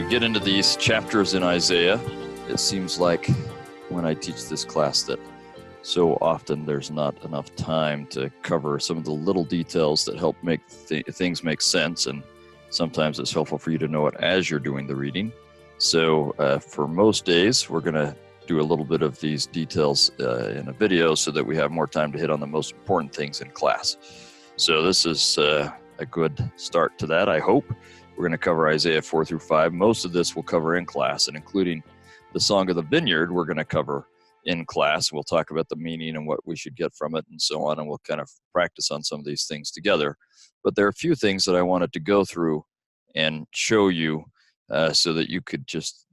get into these chapters in Isaiah, it seems like when I teach this class that so often there's not enough time to cover some of the little details that help make things make sense, and sometimes it's helpful for you to know it as you're doing the reading. So for most days, we're going to do a little bit of these details in a video so that we have more time to hit on the most important things in class. So this is a good start to that, I hope. We're going to cover Isaiah 4 through 5. Most of this we'll cover in class, and including the Song of the Vineyard, we're going to cover in class. We'll talk about the meaning and what we should get from it and so on, and we'll kind of practice on some of these things together. But there are a few things that I wanted to go through and show you so that you could just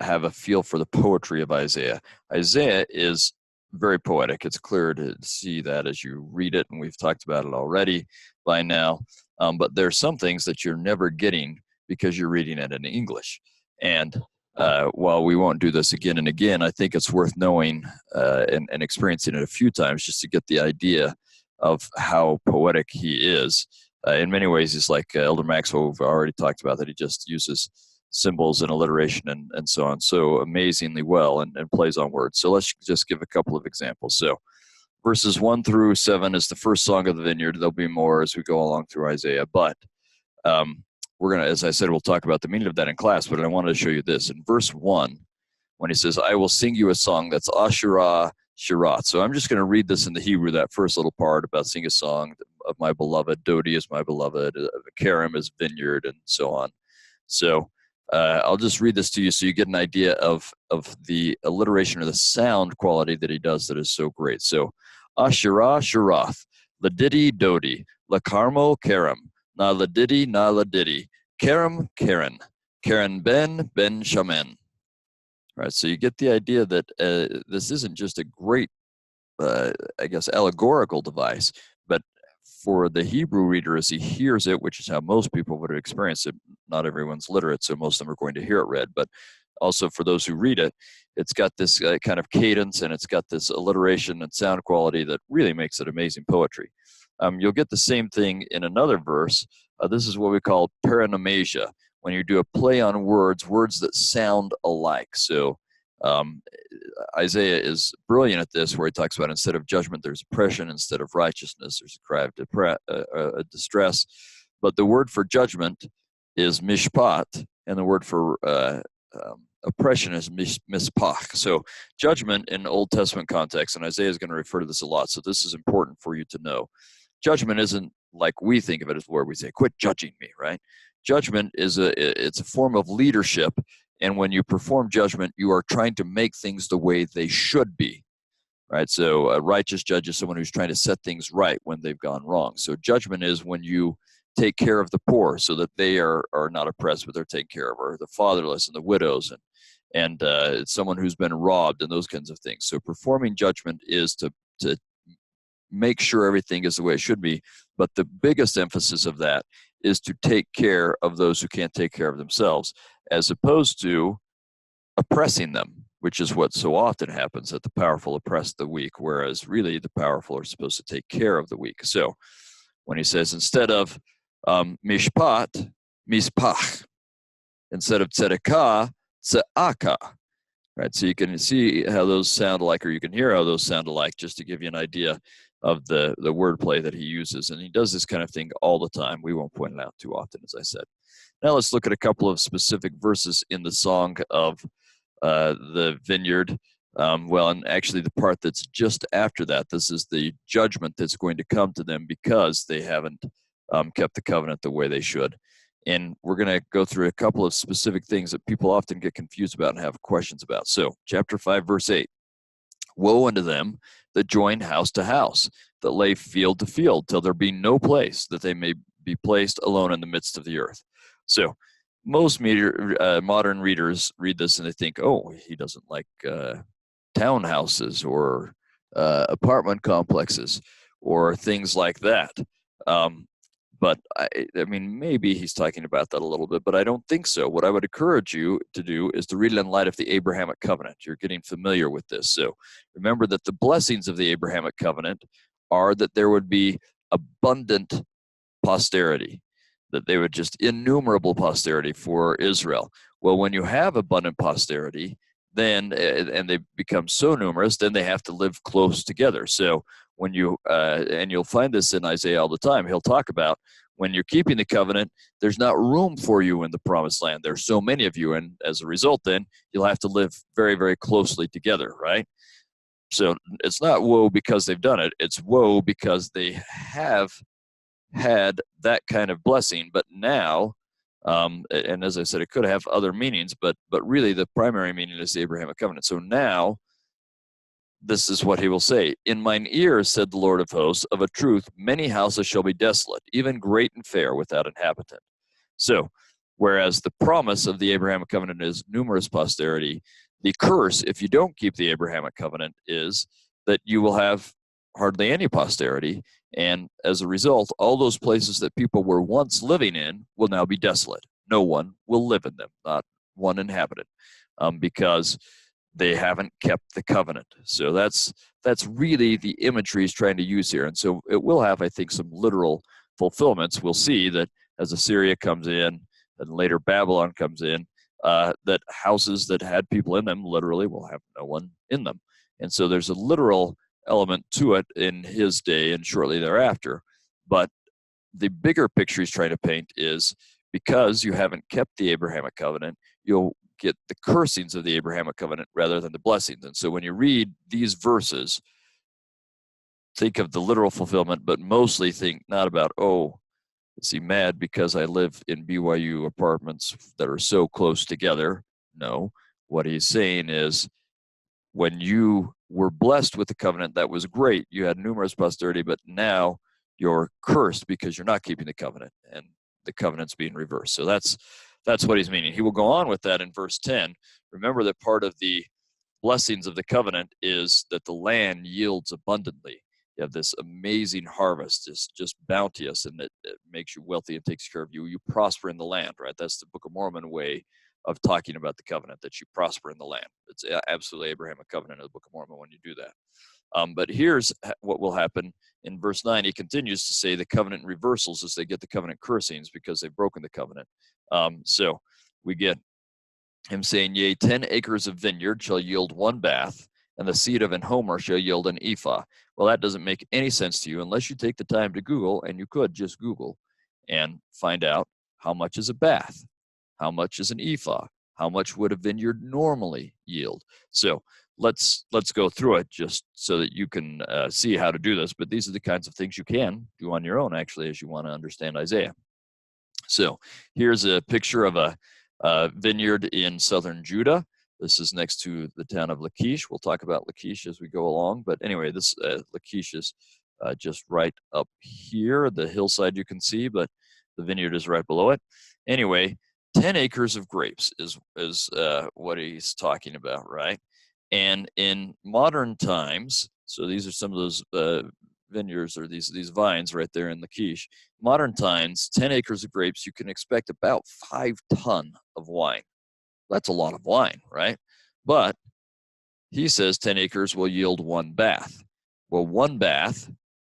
have a feel for the poetry of Isaiah. Isaiah is very poetic. It's clear to see that as you read it, and we've talked about it already by now. But there's some things that you're never getting because you're reading it in English. And while we won't do this again and again, I think it's worth knowing and experiencing it a few times just to get the idea of how poetic he is. In many ways, he's like Elder Maxwell, we've already talked about, that he just uses symbols and alliteration and so on so amazingly well and plays on words. So let's just give a couple of examples. So verses 1 through 7 is the first Song of the Vineyard. There'll be more as we go along through Isaiah. But we're going to, as I said, we'll talk about the meaning of that in class, but I wanted to show you this. In verse 1, when he says, I will sing you a song, that's Asherah Shirat. So I'm just going to read this in the Hebrew, that first little part about sing a song of my beloved. Dodi is my beloved. Kerem is vineyard, and so on. So I'll just read this to you so you get an idea of the alliteration or the sound quality that he does that is so great. So, Asherah Shirath, Ladidi Dodi, Lakarmo Kerem, Na Ladidi Na Ladidi, Kerem Karen, Karen Ben Shamen. Right, so you get the idea that this isn't just a great, I guess, allegorical device, but for the Hebrew reader as he hears it, which is how most people would have experienced it. Not everyone's literate, so most of them are going to hear it read, but also for those who read it, it's got this kind of cadence, and it's got this alliteration and sound quality that really makes it amazing poetry. You'll get the same thing in another verse. This is what we call paranomasia, when you do a play on words that sound alike. So Isaiah is brilliant at this, where he talks about instead of judgment, there's oppression. Instead of righteousness, there's a cry of distress. But the word for judgment is mishpat, and the word for oppression is mispach. So judgment in Old Testament context, and Isaiah is going to refer to this a lot, so this is important for you to know. Judgment isn't like we think of it as where we say, quit judging me, right? Judgment is it's a form of leadership, and when you perform judgment, you are trying to make things the way they should be, right? So a righteous judge is someone who's trying to set things right when they've gone wrong. So judgment is when you take care of the poor so that they are not oppressed, but they're taken care of, or the fatherless and the widows, and someone who's been robbed, and those kinds of things. So performing judgment is to make sure everything is the way it should be, but the biggest emphasis of that is to take care of those who can't take care of themselves, as opposed to oppressing them, which is what so often happens, that the powerful oppress the weak, whereas really the powerful are supposed to take care of the weak. So when he says instead of mishpat, mispach, instead of tzedakah, tzedakah, right? So you can see how those sound alike, or you can hear how those sound alike, just to give you an idea of the wordplay that he uses. And he does this kind of thing all the time. We won't point it out too often, as I said. Now let's look at a couple of specific verses in the Song of the Vineyard. And actually the part that's just after that, this is the judgment that's going to come to them because they haven't kept the covenant the way they should. And we're going to go through a couple of specific things that people often get confused about and have questions about. So chapter 5, verse 8. Woe unto them that join house to house, that lay field to field, till there be no place, that they may be placed alone in the midst of the earth. So most modern readers read this and they think, oh, he doesn't like townhouses or apartment complexes or things like that. But I mean, maybe he's talking about that a little bit, but I don't think so. What I would encourage you to do is to read it in light of the Abrahamic Covenant. You're getting familiar with this. So remember that the blessings of the Abrahamic Covenant are that there would be abundant posterity, that they would just innumerable posterity for Israel. Well, when you have abundant posterity, then and they become so numerous, then they have to live close together. So when you and you'll find this in Isaiah all the time, he'll talk about when you're keeping the covenant, there's not room for you in the promised land. There's so many of you, and as a result, then you'll have to live very, very closely together, right? So it's not woe because they've done it. It's woe because they have had that kind of blessing, but now, and as I said, it could have other meanings, but really the primary meaning is the Abrahamic Covenant. So now, this is what he will say. In mine ears, said the Lord of hosts, of a truth, many houses shall be desolate, even great and fair, without inhabitant. So, whereas the promise of the Abrahamic Covenant is numerous posterity, the curse, if you don't keep the Abrahamic Covenant, is that you will have hardly any posterity, and as a result, all those places that people were once living in will now be desolate. No one will live in them, not one inhabitant, because they haven't kept the covenant. So that's really the imagery he's trying to use here. And so it will have, I think, some literal fulfillments. We'll see that as Assyria comes in and later Babylon comes in, that houses that had people in them literally will have no one in them. And so there's a literal element to it in his day and shortly thereafter. But the bigger picture he's trying to paint is because you haven't kept the Abrahamic Covenant, you'll get the cursings of the Abrahamic Covenant rather than the blessings. And so when you read these verses, think of the literal fulfillment, but mostly think not about, oh, is he mad because I live in BYU apartments that are so close together? No. What he's saying is when you were blessed with the covenant, that was great. You had numerous posterity, but now you're cursed because you're not keeping the covenant, and the covenant's being reversed. So that's what he's meaning. He will go on with that in verse 10. Remember that part of the blessings of the covenant is that the land yields abundantly. You have this amazing harvest, just bounteous, and it makes you wealthy and takes care of you. You prosper in the land, right? That's the Book of Mormon way of talking about the covenant, that you prosper in the land. It's absolutely Abrahamic Covenant of the Book of Mormon when you do that. But here's what will happen in verse 9. He continues to say the covenant reversals as they get the covenant cursings because they've broken the covenant. So we get him saying, yea, 10 acres of vineyard shall yield one bath, and the seed of an homer shall yield an ephah. Well, that doesn't make any sense to you unless you take the time to Google, and you could just Google and find out how much is a bath, how much is an ephah, how much would a vineyard normally yield. So let's go through it just so that you can see how to do this. But these are the kinds of things you can do on your own, actually, as you want to understand Isaiah. So here's a picture of a vineyard in southern Judah. This is next to the town of Lachish. We'll talk about Lachish as we go along. But anyway, this Lachish is just right up here, the hillside you can see, but the vineyard is right below it. Anyway, 10 acres of grapes is what he's talking about, right? And in modern times, so these are some of those vineyards or these vines right there in Lachish. Modern times, 10 acres of grapes, you can expect about 5 tons of wine. That's a lot of wine, right? But he says 10 acres will yield one bath. Well, one bath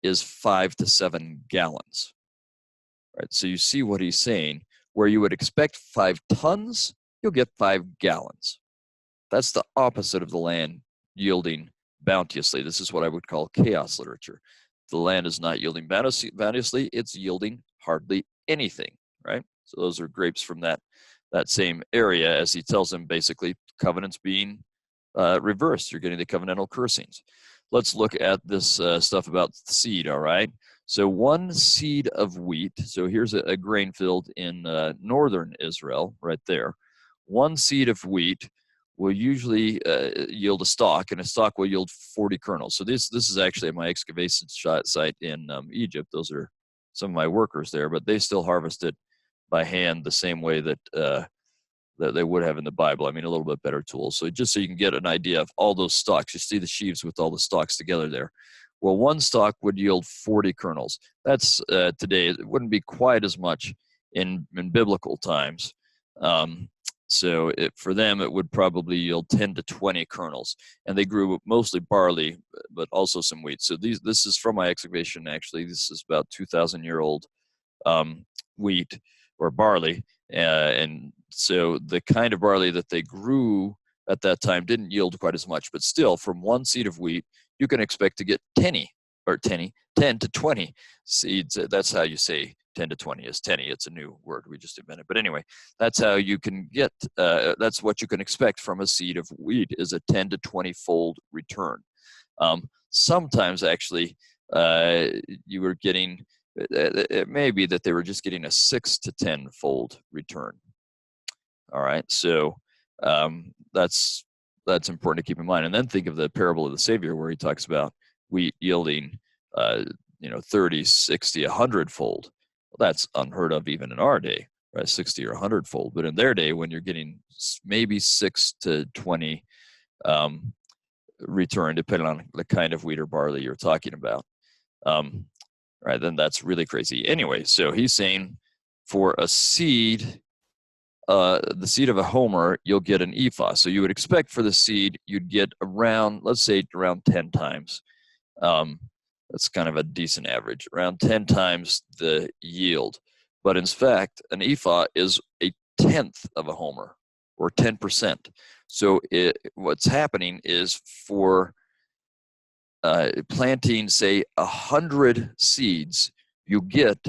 is 5 to 7 gallons, right? So you see what he's saying. Where you would expect 5 tons, you'll get 5 gallons. That's the opposite of the land yielding bounteously. This is what I would call chaos literature. The land is not yielding bounteously, it's yielding hardly anything, right? So those are grapes from that same area, as he tells them, basically, covenants being reversed. You're getting the covenantal cursings. Let's look at this stuff about seed, all right? So one seed of wheat, so here's a grain field in northern Israel, right there. One seed of wheat will usually yield a stalk, and a stalk will yield 40 kernels. So this is actually my excavation site in Egypt. Those are some of my workers there, but they still harvest it by hand the same way that they would have in the Bible. I mean, a little bit better tools. So just so you can get an idea of all those stalks, you see the sheaves with all the stalks together there. Well, one stalk would yield 40 kernels. That's today, it wouldn't be quite as much in biblical times. So for them, it would probably yield 10 to 20 kernels. And they grew mostly barley, but also some wheat. So this is from my excavation, actually. This is about 2,000-year-old wheat or barley. And so the kind of barley that they grew at that time didn't yield quite as much, but still from one seed of wheat, you can expect to get 10 to 20 seeds. That's how you say 10 to 20 is 10. It's a new word we just invented. But anyway, that's how you can get, that's what you can expect from a seed of wheat, is a 10 to 20 fold return. Sometimes actually you were getting, it may be that they were just getting a 6 to 10 fold return. All right, so that's important to keep in mind. And then think of the parable of the Savior, where he talks about wheat yielding 30, 60, 100 fold. Well, that's unheard of even in our day, right? 60 or 100 fold. But in their day, when you're getting maybe 6 to 20 return, depending on the kind of wheat or barley you're talking about, right, then that's really crazy. Anyway, so he's saying for a seed, the seed of a homer, you'll get an ephah. So you would expect for the seed, you'd get around, let's say around 10 times. That's kind of a decent average, around 10 times the yield. But in fact, an ephah is a tenth of a homer, or 10%. So what's happening is for planting, say, 100 seeds, you get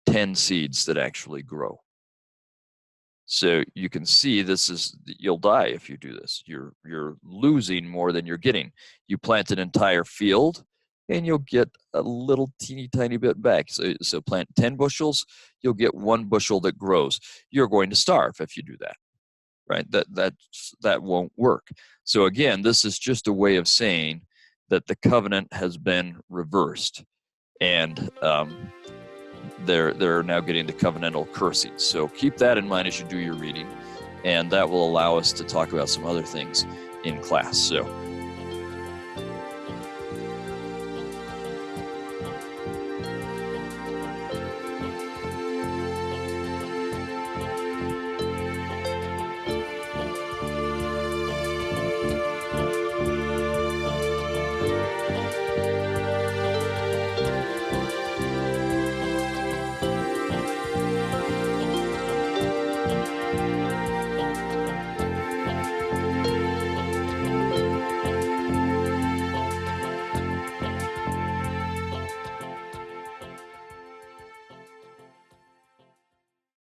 10 seeds that actually grow. So you can see you'll die if you do this. You're losing more than you're getting. You plant an entire field and you'll get a little teeny tiny bit back. So plant 10 bushels, you'll get 1 bushel that grows. You're going to starve if you do that, right? That won't work. So again, this is just a way of saying that the covenant has been reversed, and they're now getting the covenantal cursing. So keep that in mind as you do your reading, and that will allow us to talk about some other things in class. So